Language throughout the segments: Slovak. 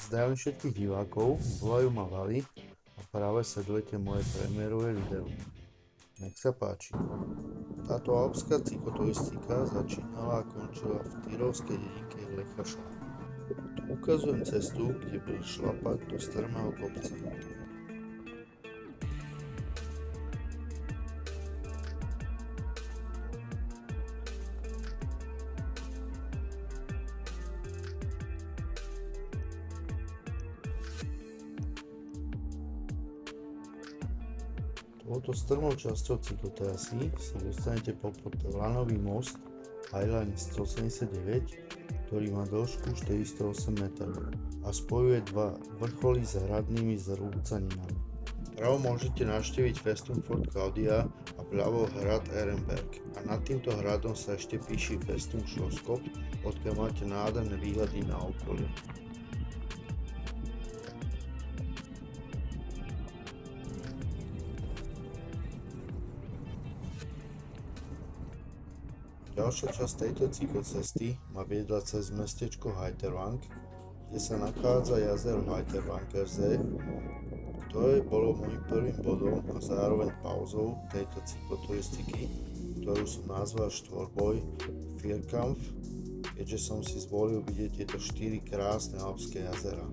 Zdravím všetkých divákov, volajú ma Vali a práve sledujete moje premiérové video. Nech sa páči. Táto alpská cykloturistika začínala a končila v tyrovskej dedinke Lechaša. Tu ukazujem cestu, kde budeš šlapať do strmého kopca. Touto strmou časťou cyklotrasy sa dostanete popod lanový most Highline 179, ktorý má dĺžku 408 metrov a spojuje dva vrcholy s hradnými zrúcaninami. Vpravo môžete navštíviť Festung Fort Claudia a vľavo hrad Ehrenberg a nad týmto hradom sa ešte píši Festung Schloss Kopf, odkiaľ máte nádherné výhľady na okolie. Ďalšia časť tejto cyklocesty ma viedla cez mestečko Heiterwang, kde sa nachádza jazero Heiterwangersee, ktoré bolo môjim prvým bodom a zároveň pauzou tejto cykloturistiky, ktorú som nazval štvorboj Vierkampf, keďže som si zvolil vidieť tieto 4 krásne alpské jazera.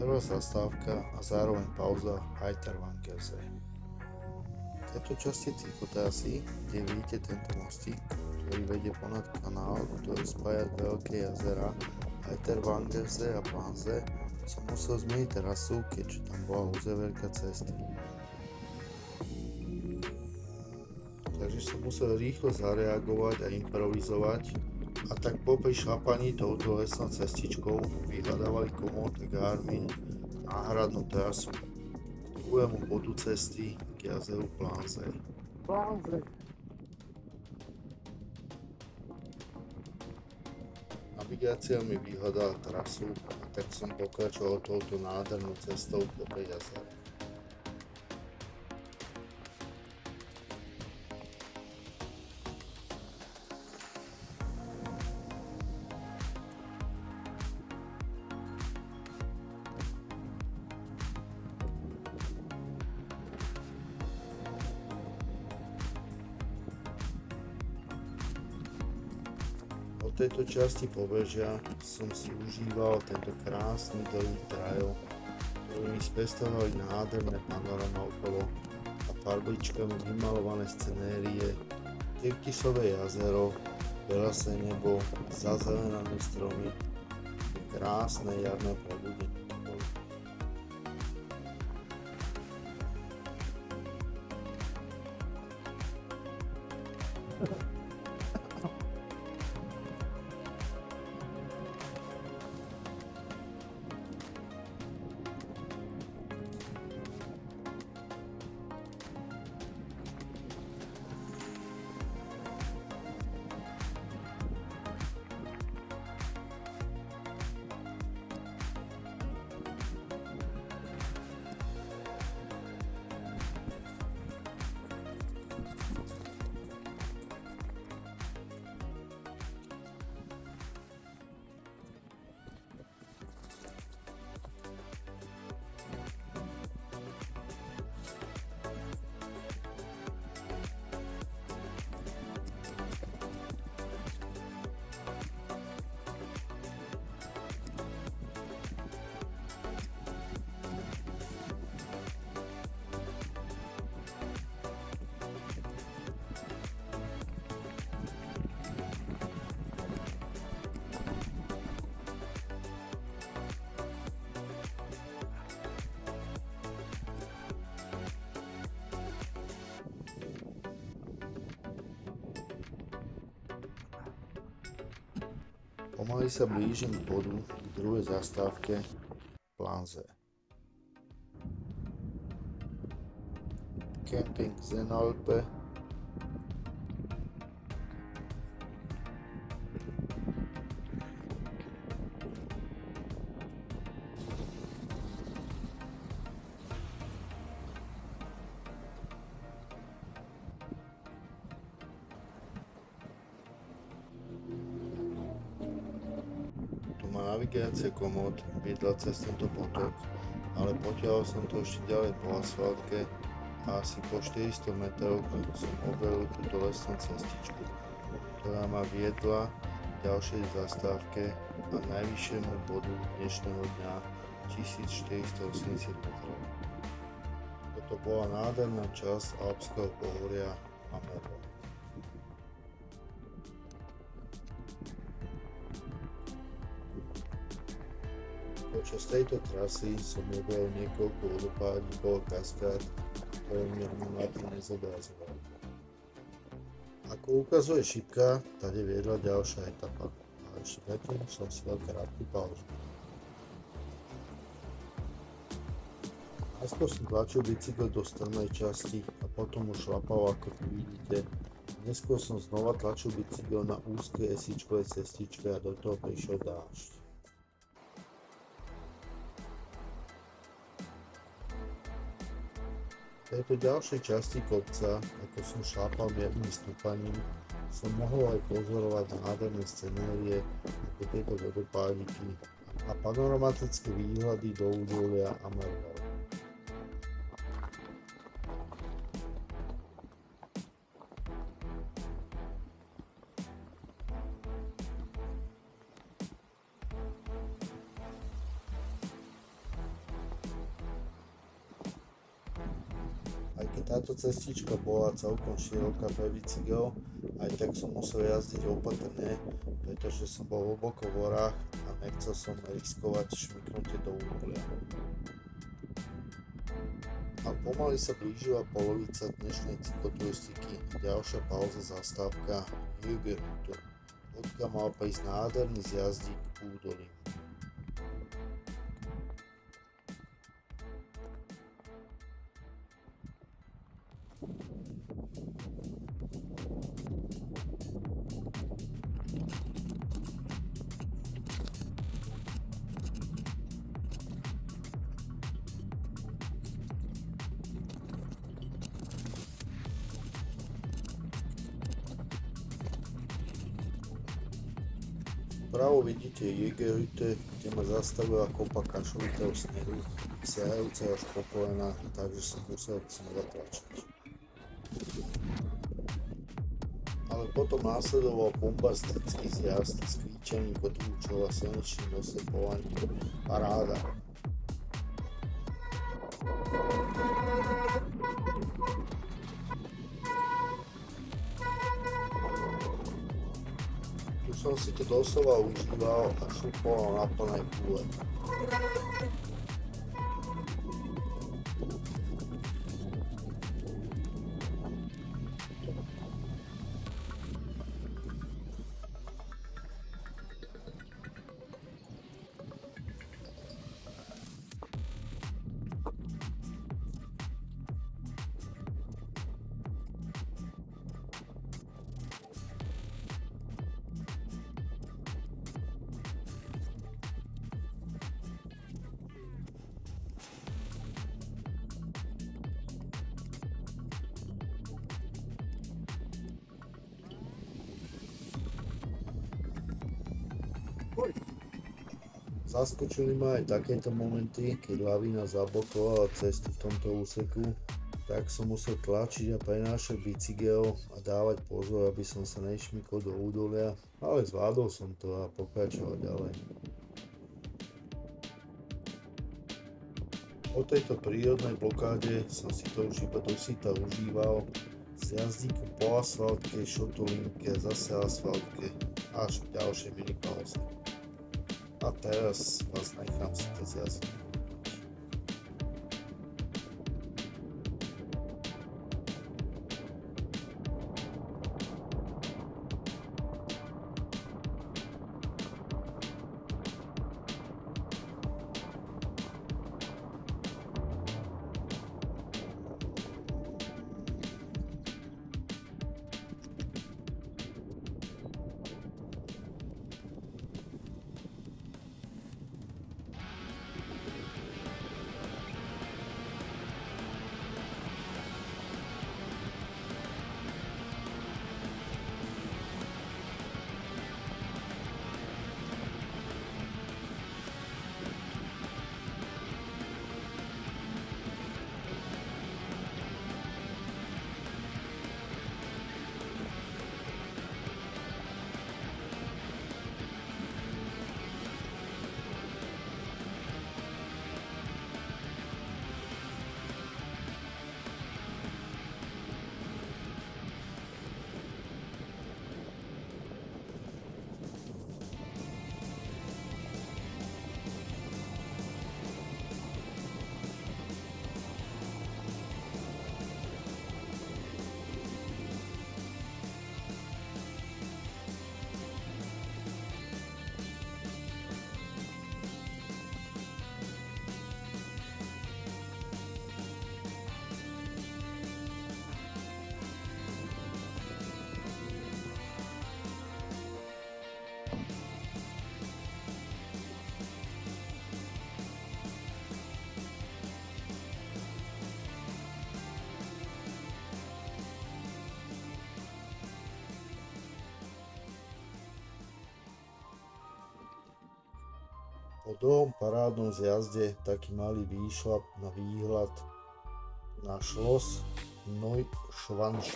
Prvá zastávka a zároveň pauza Heiterwangersee. V tejto časti cyklotrasy, kde vidíte tento mostík, ktorý vedie ponad kanál, ktorý spája veľké jazera Heiterwangersee a Plansee, som musel zmeniť trasu, keďže tam bola uzáverka cesty. Takže som musel rýchlo zareagovať a improvizovať, a tak popri šlapaní touto lesnou cestičkou vyhľadávali Komoot a Garmin náhradnú trasu k druhému bodu cesty k jazeru Plansee. Navigácia mi vyhľadala trasu a tak som pokračoval touto nádhernou cestou popri jazere. Od tejto časti pobrežia som si užíval tento krásny dlhý trail, ktorý mi spestovali nádherné panorama okolo a farbičkami vymalované scenérie, Tyrkisové jazero, belasé nebo, zazelenané stromy, krásne jarné prebudenie. Pomaly sa blížim k bodu, k druhej zastávke Plansee. Camping Zenalpe. Tu má navigácia komód, viedla cez tento potok, ale potiahol som to ešte ďalej po asfaltke a asi po 400 metrov som objavil túto lesnú cestičku, ktorá ma viedla k ďalšej zastávke a najvyššiemu bodu dnešného dňa 1480 metrov. Toto bola nádherná časť alpského pohoria Ammerland. Počas tejto trasy som objavil niekoľko vodopádnikov a kaskád, ktoré mňa mapy nezobrazovali. Ako ukazuje šipka, tady viedla ďalšia etapa, a ešte predtým som si dal krátku pauzu. Najskôr som tlačil bicykel do strmej časti a potom už šlapal, ako tu vidíte. Neskôr som znova tlačil bicykel na úzkej esíčkovej cestičke a do toho prišiel dážď. V tejto ďalšej časti kopca, ako som šlápal miernym stúpaním, som mohol aj pozorovať nádherné scenérie, ako tieto vodopádiky a panoramatické výhľady do údolia Ammerland. Aj keď táto cestička bola celkom široká pre bicykel, aj tak som musel jazdiť opatrne, pretože som bol hlboko v horách a nechcel som riskovať šmyknutie do údolia. A pomaly sa blížila polovica dnešnej cykloturistiky a ďalšia pauza zastávka Jökullhütte, odkiaľ mal prísť nádherný zjazdík k údolím. Vpravo vidíte Jökullhütte, kde ma zastavila kopa kašovitého snehu, siahajúceho až po kolena, takže som musel znova tlačiť. Ale potom následoval bombastický zjazd s kvíčením kotúčov a slnečným oslepovaním. Paráda! Tu som si to doslova užíval a šupoval na plnej kúle. Zaskočili ma aj takéto momenty, keď lavína zablokovala cestu v tomto úseku, tak som musel tlačiť a prenášať bicykel a dávať pozor, aby som sa nešmykol do údolia, ale zvládol som to a pokračoval ďalej. Po tejto prírodnej blokáde som si to už iba dosýta užíval, z jazdíku po asfaltke, šotolinke a zase asfaltke až k ďalšej minipauze. A teraz vás nechám si to zjazdiť. Po dlhom parádnom zjazde taký malý výšľap na výhľad na Schloss Neuschwanstein.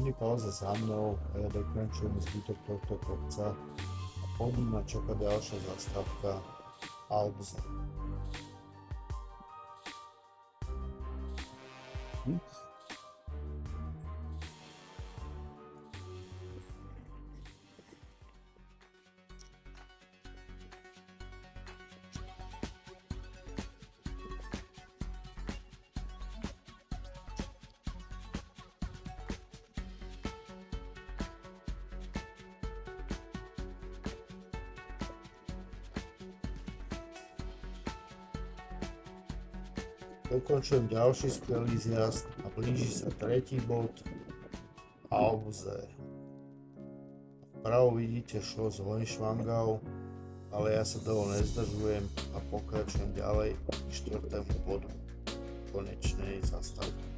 Oni pauze za mnou a ja dokončujem zbytok tohto kopca a pod ním ma čaká ďalšia zastávka Albze. Dokončujem ďalší skvelý zjazd a blíži sa tretí bod Albze. Vpravo vidíte Schloss Neuschwanstein, ale ja sa dlho nezdržujem a pokračujem ďalej k štvrtému bodu konečnej zastávky.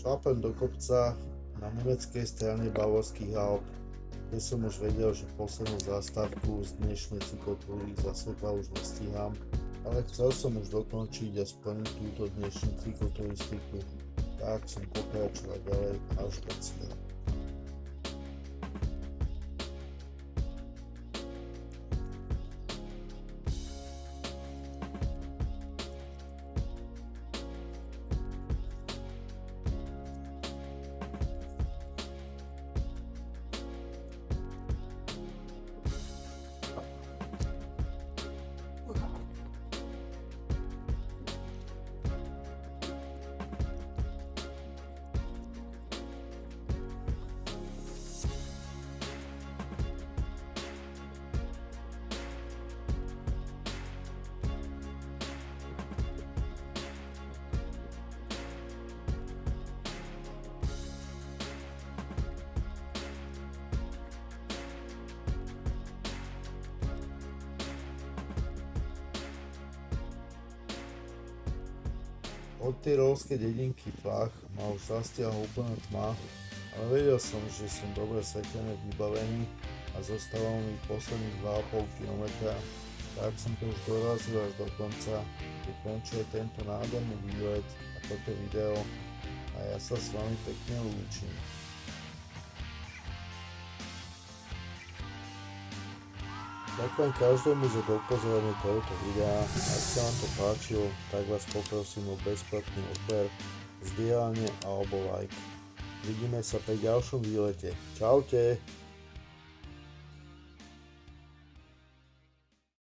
Šlapem do kopca na nemeckej strane Bavorských Alp, kde som už vedel, že poslednú zastávku z dnešnej cyklotúry za svetla už nestíham, ale chcel som už dokončiť a splniť túto dnešnú cykloturistiku, tak som pokračoval ďalej až do cieľa. Od tyrolskej dedinky Flach ma už zastiahla úplná tma, ale vedel som, že som dobre svetelne vybavený a zostávalo mi posledných 2,5 km, tak som to už dorazil až do konca, kde končuje tento nádherný výlet a toto video a ja sa s vami pekne lúčim. Ďakujem každému za dopozorenie tohoto videa, ak sa vám to páčilo, tak vás poprosím o bezplatný odber, zdieľanie alebo like. Vidíme sa pri ďalšom výlete. Čaute!